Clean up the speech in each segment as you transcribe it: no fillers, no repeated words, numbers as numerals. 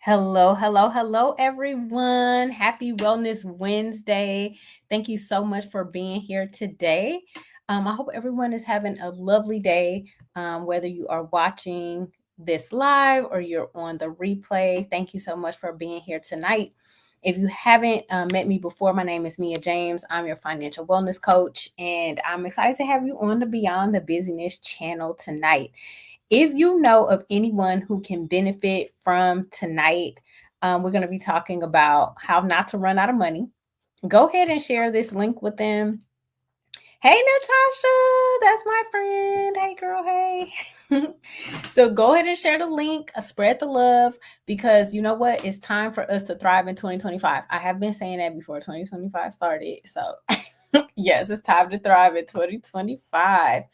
Hello, hello, hello, everyone. Happy Wellness Wednesday. Thank you so much for being here today. I hope everyone is having a lovely day, whether you are watching this live or you're on the replay. Thank you so much for being here tonight. If you haven't met me before, my name is Mia James. I'm your financial wellness coach, and I'm excited to have you on the Beyond the Busyness channel tonight. If you know of anyone who can benefit from tonight, we're going to be talking about how not to run out of money. Go ahead and share this link with them. Hey, Natasha, that's my friend. Hey, girl, hey. So go ahead and share the link, spread the love, because you know what? It's time for us to thrive in 2025. I have been saying that before 2025 started. So, yes, it's time to thrive in 2025.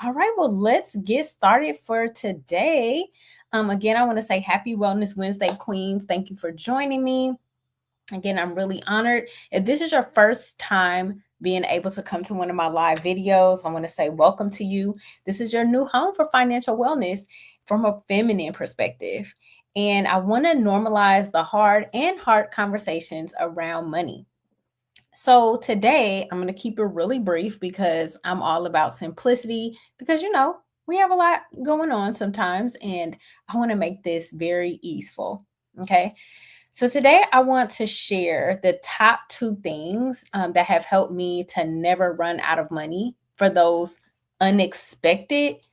All right, well, let's get started for today. Again, I want to say happy Wellness Wednesday, Queens. Thank you for joining me. Again, I'm really honored. If this is your first time being able to come to one of my live videos, I want to say welcome to you. This is your new home for financial wellness from a feminine perspective. And I want to normalize the hard and hard conversations around money. So today I'm going to keep it really brief because I'm all about simplicity because we have a lot going on sometimes and I want to make this very easeful. Okay. So today I want to share the top two things that have helped me to never run out of money for those unexpected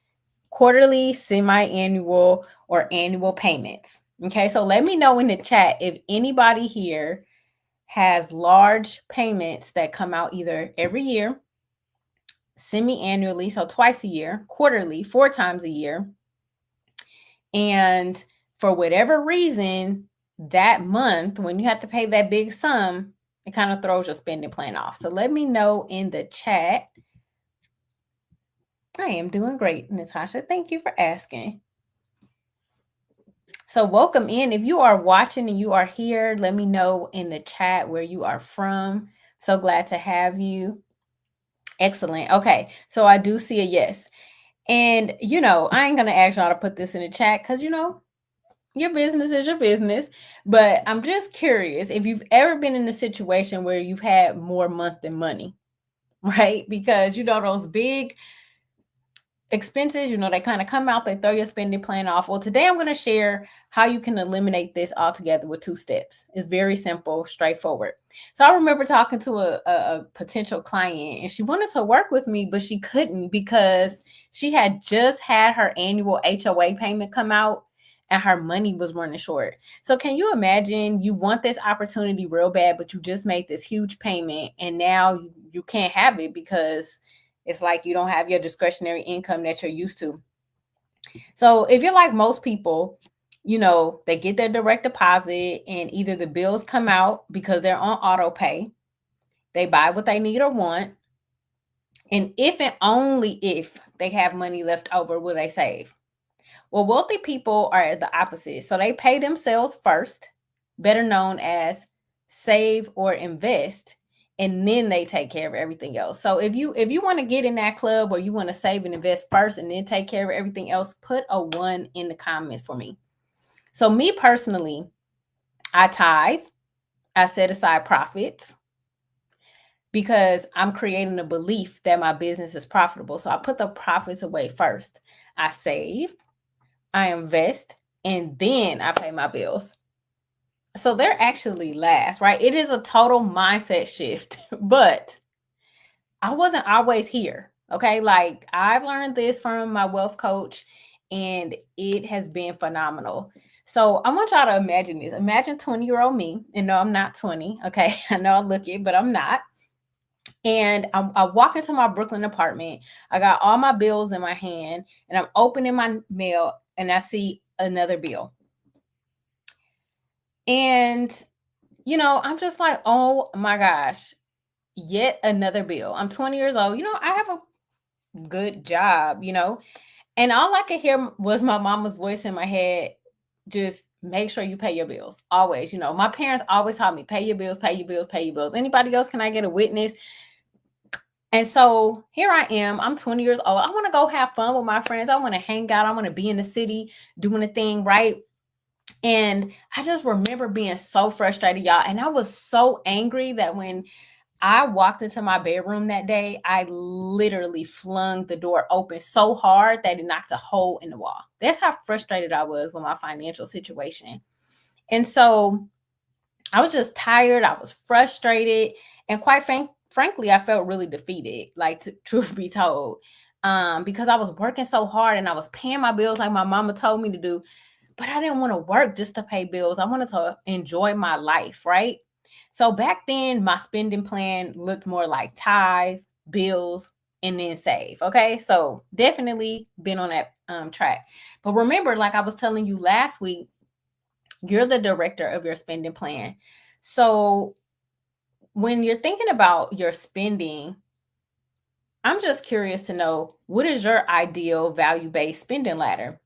quarterly, semi-annual, or annual payments. Okay. So let me know in the chat if anybody here has large payments that come out either every year, semi-annually, so twice a year, quarterly, 4 times a year. And for whatever reason, that month, when you have to pay that big sum, it kind of throws your spending plan off. So let me know in the chat. I am doing great, Natasha. Thank you for asking. So welcome in. If you are watching and you are here, let me know in the chat where you are from. So glad to have you. Excellent. Okay. So I do see a yes. And, I ain't going to ask y'all to put this in the chat because, your business is your business. But I'm just curious if you've ever been in a situation where you've had more month than money, right? Because, those big expenses, they kind of come out, they throw your spending plan off. Well, today I'm going to share how you can eliminate this altogether with 2 steps. It's very simple, straightforward. So I remember talking to a potential client and she wanted to work with me, but she couldn't because she had just had her annual HOA payment come out and her money was running short. So can you imagine you want this opportunity real bad, but you just made this huge payment and now you can't have it because it's like you don't have your discretionary income that you're used to. So if you're like most people, they get their direct deposit and either the bills come out because they're on auto pay, they buy what they need or want. And if and only if they have money left over, will they save? Well, wealthy people are the opposite. So they pay themselves first, better known as save or invest, and then they take care of everything else. So if you want to get in that club or you want to save and invest first and then take care of everything else, put a 1 in the comments for me. So me personally, I tithe, I set aside profits because I'm creating a belief that my business is profitable. So I put the profits away first. I save, I invest, and then I pay my bills. So they're actually last, right? It is a total mindset shift, but I wasn't always here. Okay. Like I've learned this from my wealth coach and it has been phenomenal. So I want y'all to imagine this. Imagine 20-year-old me. And no, I'm not 20. Okay. I know I look it, but I'm not. And I walk into my Brooklyn apartment. I got all my bills in my hand and I'm opening my mail and I see another bill. And, I'm just like, oh my gosh, yet another bill. I'm 20 years old. I have a good job, and all I could hear was my mama's voice in my head. Just make sure you pay your bills. Always, my parents always taught me, pay your bills, pay your bills, pay your bills. Anybody else, can I get a witness? And so here I am. I'm 20 years old. I want to go have fun with my friends. I want to hang out. I want to be in the city doing a thing, right? And I just remember being so frustrated, y'all. And I was so angry that when I walked into my bedroom that day, I literally flung the door open so hard that it knocked a hole in the wall. That's how frustrated I was with my financial situation. And so I was just tired. I was frustrated. And quite frankly, I felt really defeated, like, truth be told, because I was working so hard and I was paying my bills like my mama told me to do. But I didn't want to work just to pay bills. I wanted to enjoy my life, right? So back then, my spending plan looked more like tithe, bills, and then save. Okay. So definitely been on that track. But remember, like I was telling you last week, you're the director of your spending plan. So when you're thinking about your spending, I'm just curious to know, what is your ideal value-based spending ladder?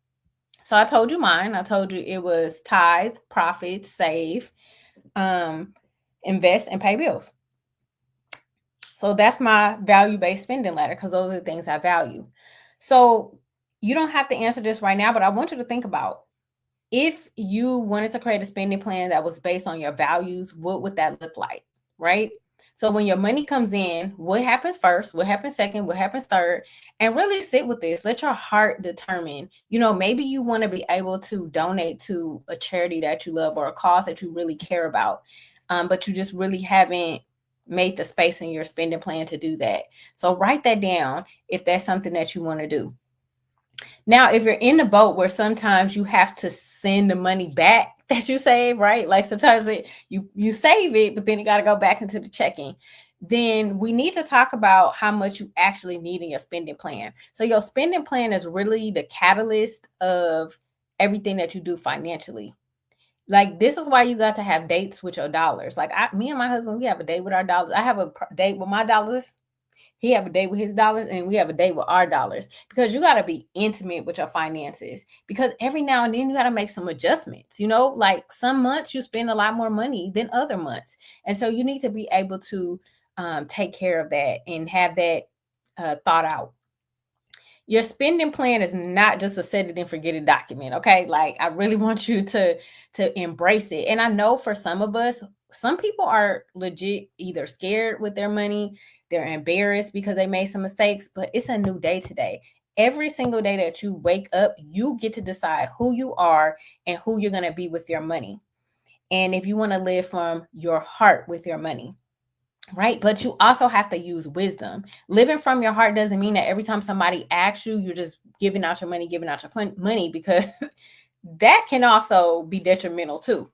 So I told you mine. I told you it was tithe, profit, save, um, invest, and pay bills. So that's my value-based spending ladder, because those are the things I value. So you don't have to answer this right now, but I want you to think about, if you wanted to create a spending plan that was based on your values, what would that look like? Right? So when your money comes in, what happens first? What happens second? What happens third? And really sit with this. Let your heart determine. Maybe you want to be able to donate to a charity that you love or a cause that you really care about, but you just really haven't made the space in your spending plan to do that. So write that down if that's something that you want to do. Now, if you're in the boat where sometimes you have to send the money back that you save, right? Like sometimes you save it, but then you got to go back into the checking. Then we need to talk about how much you actually need in your spending plan. So your spending plan is really the catalyst of everything that you do financially. Like, this is why you got to have dates with your dollars. Like, me and my husband, we have a date with our dollars. I have a date with my dollars. He have a day with his dollars, and we have a day with our dollars, because you got to be intimate with your finances, because every now and then you got to make some adjustments. Like some months you spend a lot more money than other months. And so you need to be able to take care of that and have that thought out. Your spending plan is not just a set it and forget it document. Okay. Like, I really want you to embrace it. And I know for some of us, some people are legit either scared with their money, they're embarrassed because they made some mistakes, but it's a new day today. Every single day that you wake up, you get to decide who you are and who you're going to be with your money. And if you want to live from your heart with your money. Right. But you also have to use wisdom. Living from your heart doesn't mean that every time somebody asks you, you're just giving out your money, money, because that can also be detrimental too.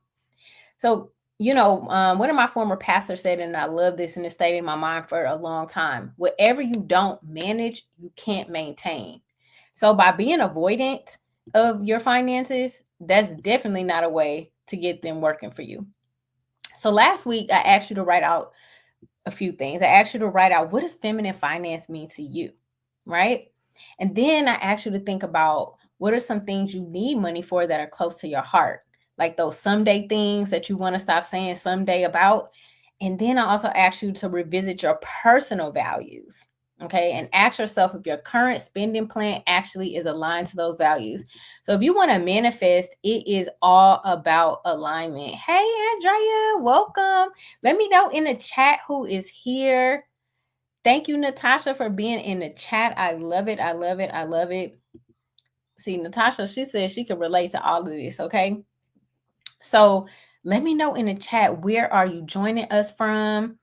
So, one of my former pastors said, and I love this, and it stayed in my mind for a long time: whatever you don't manage, you can't maintain. So by being avoidant of your finances, that's definitely not a way to get them working for you. So last week, I asked you to write out a few things. I asked you to write out, what does feminine finance mean to you? Right? And then I asked you to think about, what are some things you need money for that are close to your heart? Like those someday things that you want to stop saying someday about. And then I also asked you to revisit your personal values. Okay. And ask yourself if your current spending plan actually is aligned to those values. So if you want to manifest, it is all about alignment. Hey, Andrea, welcome. Let me know in the chat who is here. Thank you, Natasha, for being in the chat. I love it. I love it. I love it. See, Natasha, she says she can relate to all of this. Okay. So let me know in the chat, where are you joining us from?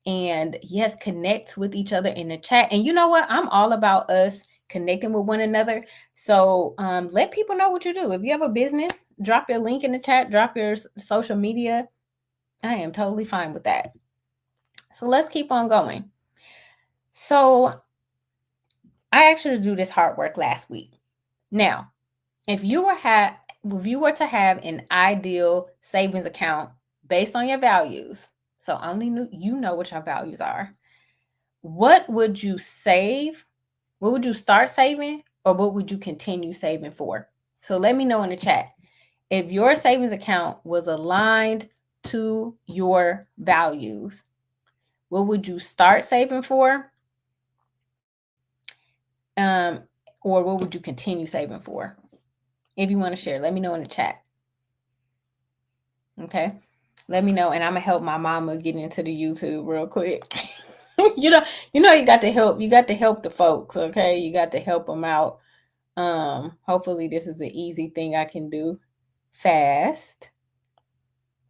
And yes, connect with each other in the chat. And you know what? I'm all about us connecting with one another. So let people know what you do. If you have a business, drop your link in the chat, drop your social media. I am totally fine with that. So let's keep on going. So I actually do this hard work last week. Now, if you were to have an ideal savings account based on your values, so only you know what your values are, what would you save? What would you start saving, or what would you continue saving for? So let me know in the chat. If your savings account was aligned to your values, what would you start saving for? Or what would you continue saving for? If you want to share, let me know in the chat. Okay. Let me know, and I'm gonna help my mama get into the YouTube real quick. You got to help. You got to help the folks. Okay, you got to help them out. Hopefully this is an easy thing I can do fast.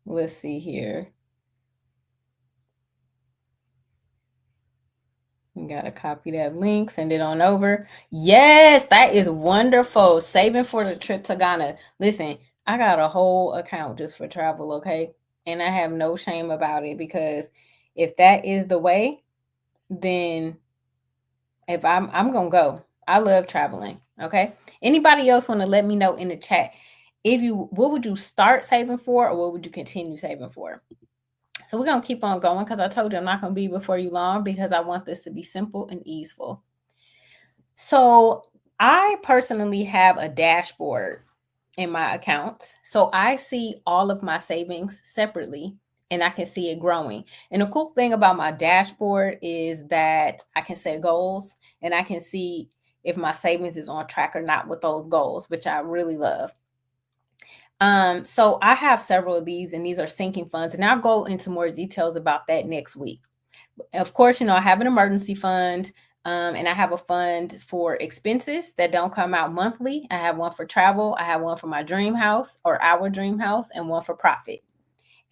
Let's see here. You gotta copy that link, send it on over. Yes, that is wonderful. Saving for the trip to Ghana. Listen, I got a whole account just for travel, okay? And I have no shame about it, because if that is the way, then if I'm gonna go. I love traveling. Okay. Anybody else want to let me know in the chat, what would you start saving for, or what would you continue saving for? So we're gonna keep on going, because I told you I'm not gonna be before you long, because I want this to be simple and easeful. So I personally have a dashboard in my accounts. So I see all of my savings separately, and I can see it growing. And the cool thing about my dashboard is that I can set goals, and I can see if my savings is on track or not with those goals, which I really love. So I have several of these, and these are sinking funds, and I'll go into more details about that next week. Of course, I have an emergency fund, and I have a fund for expenses that don't come out monthly. I have one for travel. I have one for my dream house, or our dream house, and one for profit.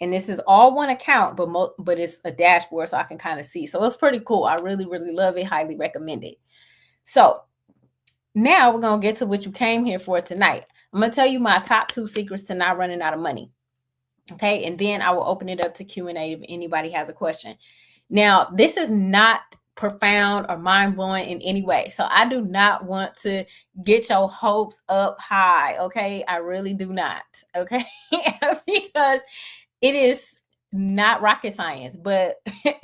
And this is all one account, but it's a dashboard, so I can kind of see. So it's pretty cool. I really, really love it. Highly recommend it. So now we're going to get to what you came here for tonight. I'm going to tell you my top 2 secrets to not running out of money. Okay. And then I will open it up to Q&A if anybody has a question. Now, this is not profound or mind-blowing in any way. So I do not want to get your hopes up high. Okay. I really do not. Okay. Because it is not rocket science. But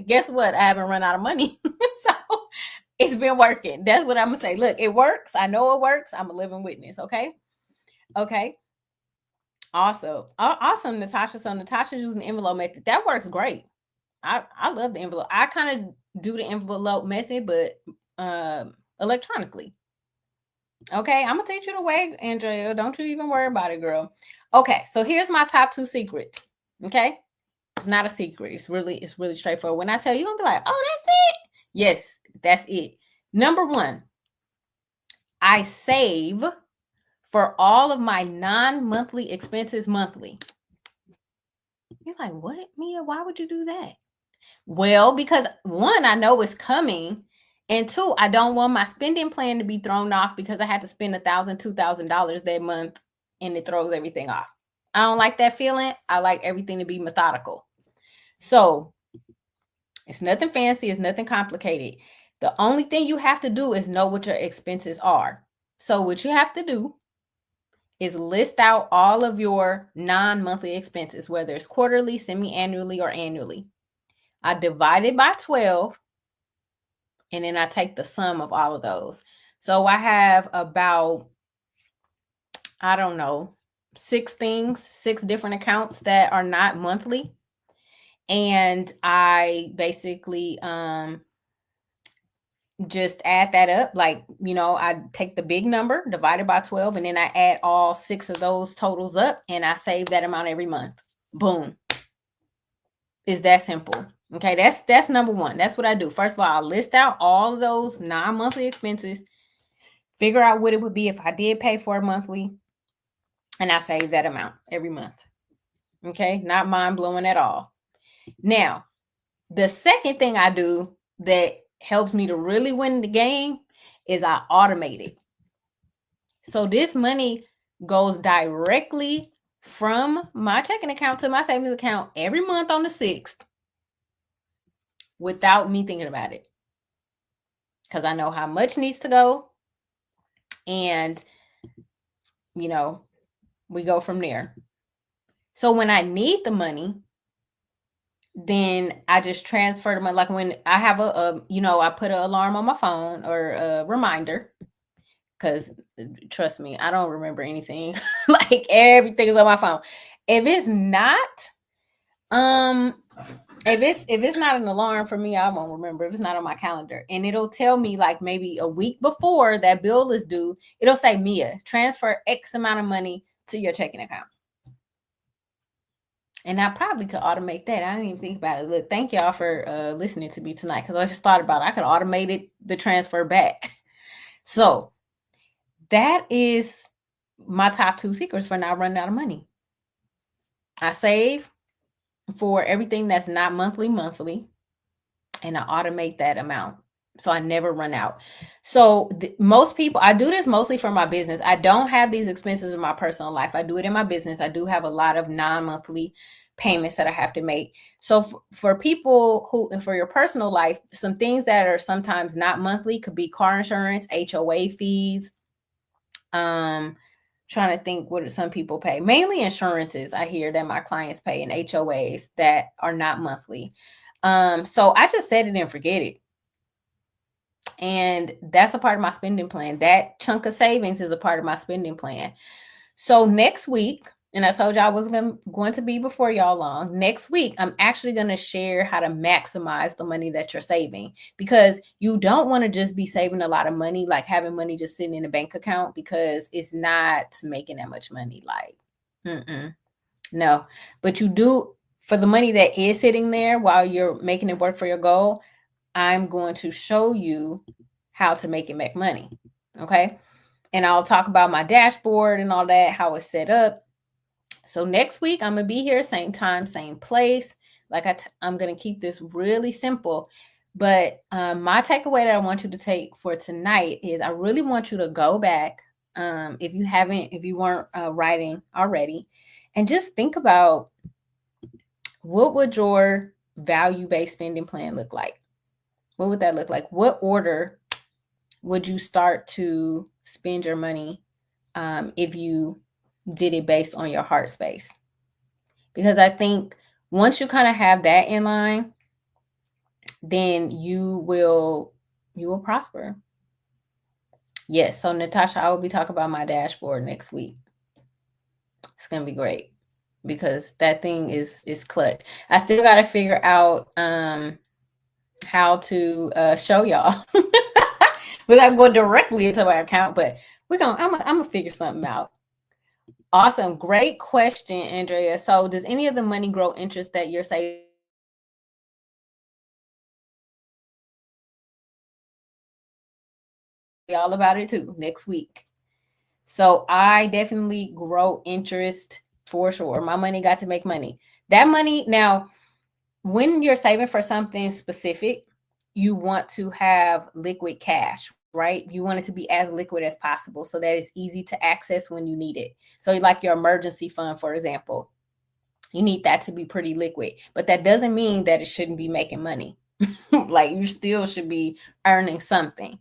guess what? I haven't run out of money. So it's been working. That's what I'm going to say. Look, it works. I know it works. I'm a living witness. Okay. Okay. Awesome, Natasha. So Natasha's using the envelope method. That works great. I love the envelope. I kind of do the envelope method, but electronically. Okay, I'm gonna teach you the way, Andrea. Don't you even worry about it, girl. Okay, so here's my top 2 secrets. Okay, it's not a secret. It's really straightforward. When I tell you, you're gonna be like, "Oh, that's it." Yes, that's it. Number 1, I save for all of my non-monthly expenses monthly. You're like, "What, Mia? Why would you do that?" Well, because 1, I know it's coming, and 2, I don't want my spending plan to be thrown off because I had to spend $1,000, $2,000 that month, and it throws everything off. I don't like that feeling. I like everything to be methodical. So it's nothing fancy. It's nothing complicated. The only thing you have to do is know what your expenses are. So what you have to do is list out all of your non-monthly expenses, whether it's quarterly, semi-annually, or annually. I divide it by 12, and then I take the sum of all of those. So I have about, I don't know, 6 different accounts that are not monthly. And I basically just add that up. Like, I take the big number divided by 12, and then I add all 6 of those totals up, and I save that amount every month. Boom. It's that simple. Okay, that's number 1. That's what I do. First of all, I list out all of those non-monthly expenses, figure out what it would be if I did pay for it monthly, and I save that amount every month. Okay, not mind-blowing at all. Now, the second thing I do that helps me to really win the game is I automate it. So this money goes directly from my checking account to my savings account every month on the 6th without me thinking about it, because I know how much needs to go, and we go from there. So when I need the money, then I just transfer the money. Like when I have I put an alarm on my phone, or a reminder, because trust me, I don't remember anything. Like everything is on my phone. If it's not, if it's not an alarm for me, I won't remember. If it's not on my calendar, and it'll tell me like maybe a week before that bill is due, it'll say, Mia, transfer X amount of money to your checking account. And I probably could automate that. I didn't even think about it. Look, thank y'all for listening to me tonight, because I just thought about it. I could automate it, the transfer back. So that is my top 2 secrets for not running out of money. I save for everything that's not monthly, and I automate that amount, so I never run out. So most people, I do this mostly for my business. I don't have these expenses in my personal life. I do it in my business. I do have a lot of non-monthly payments that I have to make. So for people who, for your personal life, some things that are sometimes not monthly could be car insurance, HOA fees. Trying to think, what do some people pay? Mainly insurances, I hear that my clients pay, and HOAs that are not monthly. So I just set it and forget it. And that's a part of my spending plan. That chunk of savings is a part of my spending plan. So next week, and I told you I was going to be before y'all long. Next week, I'm actually going to share how to maximize the money that you're saving, because you don't want to just be saving a lot of money, like having money just sitting in a bank account, because it's not making that much money. Like, no. But you do, for the money that is sitting there while you're making it work for your goal, I'm going to show you how to make it make money. Okay. And I'll talk about my dashboard and all that, how it's set up. So next week, I'm going to be here, same time, same place. Like I'm going to keep this really simple. But my takeaway that I want you to take for tonight is, I really want you to go back, if you weren't writing already, and just think about, what would your value-based spending plan look like? What would that look like? What order would you start to spend your money if you did it based on your heart space? Because I think once you kind of have that in line, then you will prosper. Yes. So Natasha, I will be talking about my dashboard next week. It's gonna be great, because that thing is clutch. I still got to figure out how to show y'all without going directly into my account, but I'm gonna figure something out. Awesome. Great question, Andrea. So does any of the money grow interest that you're saving all about it too next week? So I definitely grow interest for sure. My money got to make money. That money, now, when you're saving for something specific, you want to have liquid cash, right? You want it to be as liquid as possible so that it's easy to access when you need it. So like your emergency fund, for example, you need that to be pretty liquid, but that doesn't mean that it shouldn't be making money. Like, you still should be earning something.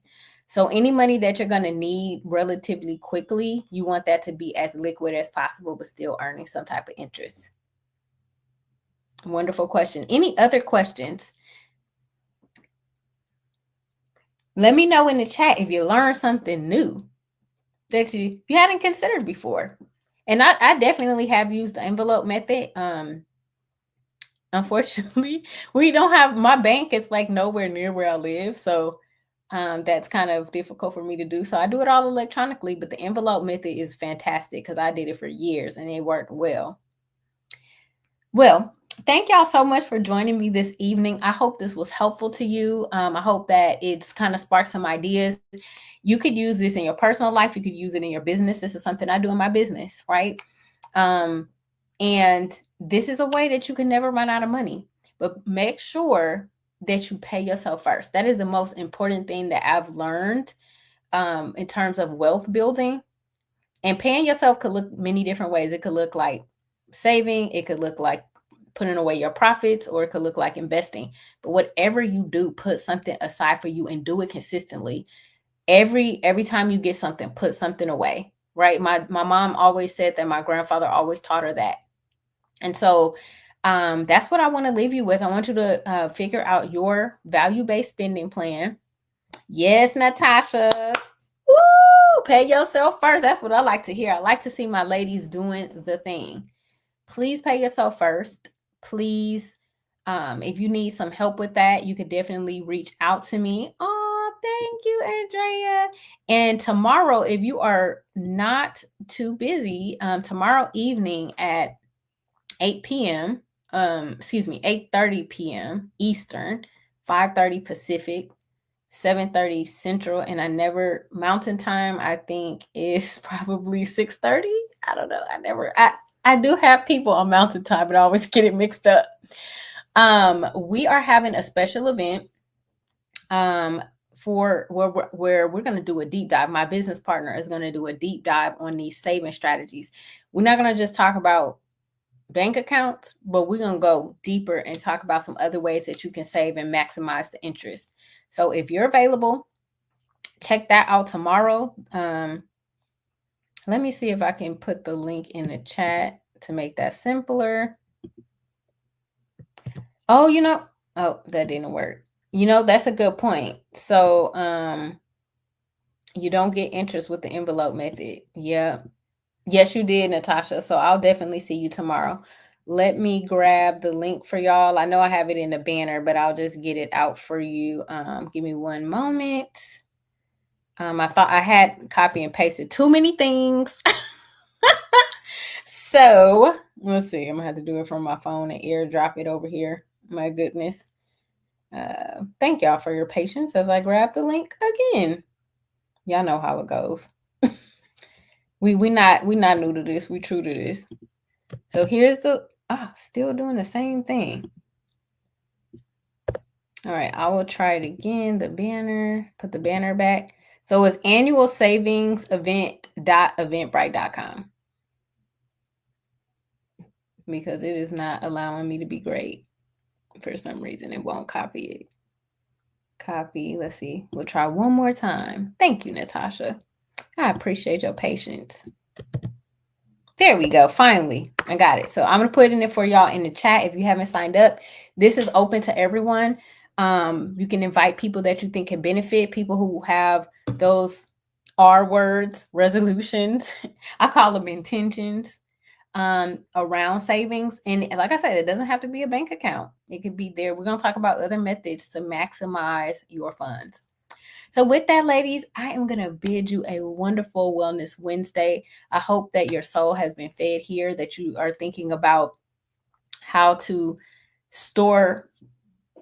So any money that you're going to need relatively quickly, you want that to be as liquid as possible, but still earning some type of interest. Wonderful question. Any other questions? Let me know in the chat if you learned something new that you hadn't considered before. And I definitely have used the envelope method. Unfortunately, we don't have, my bank is like nowhere near where I live. So that's kind of difficult for me to do. So I do it all electronically, but the envelope method is fantastic, because I did it for years and it worked well. Well, thank y'all so much for joining me this evening. I hope this was helpful to you. I hope that it's kind of sparked some ideas. You could use this in your personal life. You could use it in your business. This is something I do in my business, right? And this is a way that you can never run out of money, but make sure that you pay yourself first. That is the most important thing that I've learned in terms of wealth building. And paying yourself could look many different ways. It could look like saving, it could look like putting away your profits, or it could look like investing. But whatever you do, put something aside for you and do it consistently. Every time you get something, put something away, right? My mom always said that. My grandfather always taught her that. And so that's what I want to leave you with. I want you to figure out your value-based spending plan. Yes, Natasha. Woo! Pay yourself first. That's what I like to hear. I like to see my ladies doing the thing. Please pay yourself first. Please, if you need some help with that, you could definitely reach out to me. Oh, thank you, Andrea. And tomorrow, if you are not too busy, tomorrow evening at 8 p.m. 8:30 p.m. Eastern, 5:30 Pacific, 7:30 Central, and I never Mountain Time, I think is probably 6:30. I don't know. I do have people on Mountain Time, but I always get it mixed up. We are having a special event for where we're going to do a deep dive. My business partner is going to do a deep dive on these saving strategies. We're not going to just talk about bank accounts, but we're going to go deeper and talk about some other ways that you can save and maximize the interest. So if you're available, check that out tomorrow. Let me see if I can put the link in the chat to make that simpler. Oh, that didn't work. That's a good point. So, you don't get interest with the envelope method. Yeah. Yes, you did, Natasha. So I'll definitely see you tomorrow. Let me grab the link for y'all. I know I have it in the banner, but I'll just get it out for you. Give me one moment. I thought I had copy and pasted too many things. So let's see. I'm gonna have to do it from my phone and airdrop it over here. My goodness. Thank y'all for your patience as I grab the link again. Y'all know how it goes. we not new to this. We true to this. So here's still doing the same thing. All right, I will try it again. The banner, put the banner back. So it's annual savings event.eventbrite.com because it is not allowing me to be great. For some reason, it won't copy it. Copy. Let's see. We'll try one more time. Thank you, Natasha. I appreciate your patience. There we go. Finally, I got it. So I'm going to put it in for y'all in the chat. If you haven't signed up, this is open to everyone. You can invite people that you think can benefit, people who have those R words, resolutions. I call them intentions around savings. And like I said, it doesn't have to be a bank account. It could be there. We're going to talk about other methods to maximize your funds. So with that, ladies, I am going to bid you a wonderful Wellness Wednesday. I hope that your soul has been fed here, that you are thinking about how to store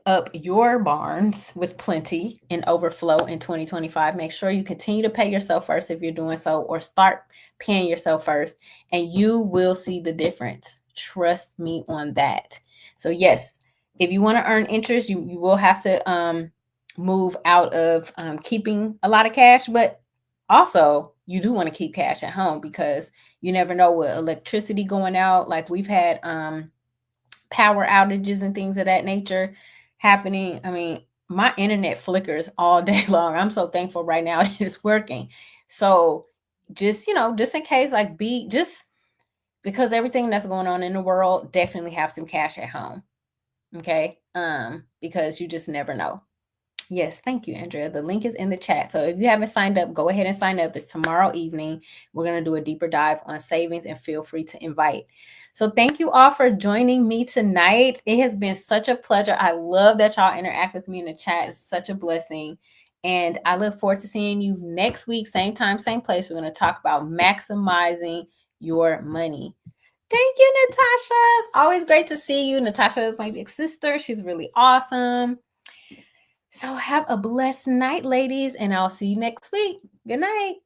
up your barns with plenty and overflow in 2025. Make sure you continue to pay yourself first if you're doing so, or start paying yourself first, and you will see the difference. Trust me on that. So yes, if you want to earn interest, you will have to move out of keeping a lot of cash, but also you do want to keep cash at home because you never know with electricity going out. Like we've had power outages and things of that nature happening. I mean, my internet flickers all day long. I'm so thankful right now it's working. So just in case, just because everything that's going on in the world, definitely have some cash at home. Okay. Because you just never know. Yes, thank you, Andrea. The link is in the chat. So if you haven't signed up, go ahead and sign up. It's tomorrow evening. We're going to do a deeper dive on savings, and feel free to invite. So thank you all for joining me tonight. It has been such a pleasure. I love that y'all interact with me in the chat. It's such a blessing. And I look forward to seeing you next week, same time, same place. We're going to talk about maximizing your money. Thank you, Natasha. It's always great to see you. Natasha is my big sister. She's really awesome. So have a blessed night, ladies, and I'll see you next week. Good night.